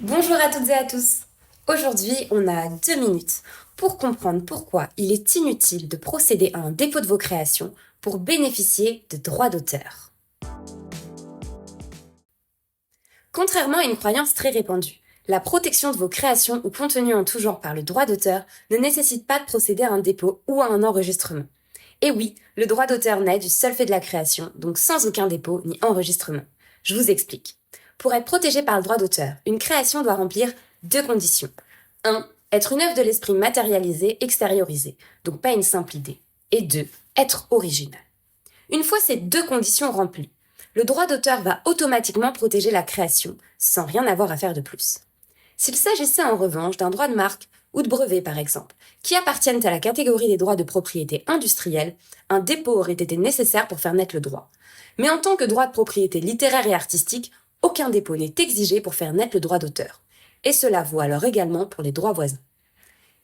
Bonjour à toutes et à tous. Aujourd'hui, on a 2 minutes pour comprendre pourquoi il est inutile de procéder à un dépôt de vos créations pour bénéficier de droits d'auteur. Contrairement à une croyance très répandue, la protection de vos créations ou contenus en tout genre par le droit d'auteur ne nécessite pas de procéder à un dépôt ou à un enregistrement. Et oui, le droit d'auteur naît du seul fait de la création, donc sans aucun dépôt ni enregistrement. Je vous explique. Pour être protégé par le droit d'auteur, une création doit remplir 2 conditions. 1. Être une œuvre de l'esprit matérialisée, extériorisée, donc pas une simple idée. Et 2. Être original. Une fois ces 2 conditions remplies, le droit d'auteur va automatiquement protéger la création, sans rien avoir à faire de plus. S'il s'agissait en revanche d'un droit de marque ou de brevet par exemple, qui appartiennent à la catégorie des droits de propriété industrielle, un dépôt aurait été nécessaire pour faire naître le droit. Mais en tant que droit de propriété littéraire et artistique, aucun dépôt n'est exigé pour faire naître le droit d'auteur. Et cela vaut alors également pour les droits voisins.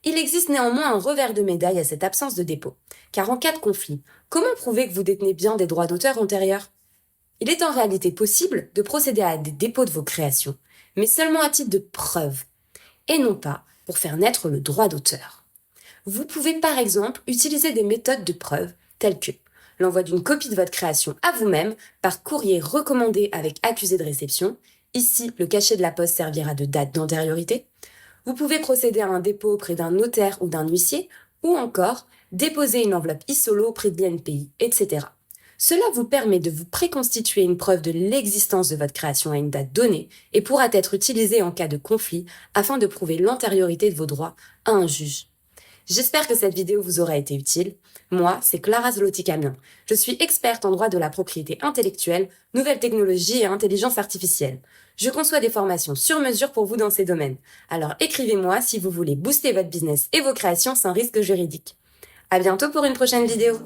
Il existe néanmoins un revers de médaille à cette absence de dépôt, car en cas de conflit, comment prouver que vous détenez bien des droits d'auteur antérieurs ? Il est en réalité possible de procéder à des dépôts de vos créations, mais seulement à titre de preuve, et non pas pour faire naître le droit d'auteur. Vous pouvez par exemple utiliser des méthodes de preuve telles que l'envoi d'une copie de votre création à vous-même par courrier recommandé avec accusé de réception. Ici, le cachet de la poste servira de date d'antériorité. Vous pouvez procéder à un dépôt auprès d'un notaire ou d'un huissier, ou encore déposer une enveloppe e-solo auprès de l'INPI, etc. Cela vous permet de vous préconstituer une preuve de l'existence de votre création à une date donnée et pourra être utilisé en cas de conflit afin de prouver l'antériorité de vos droits à un juge. J'espère que cette vidéo vous aura été utile. Moi, c'est Clara Zloty-Camien. Je suis experte en droit de la propriété intellectuelle, nouvelles technologies et intelligence artificielle. Je conçois des formations sur mesure pour vous dans ces domaines. Alors écrivez-moi si vous voulez booster votre business et vos créations sans risque juridique. À bientôt pour une prochaine vidéo.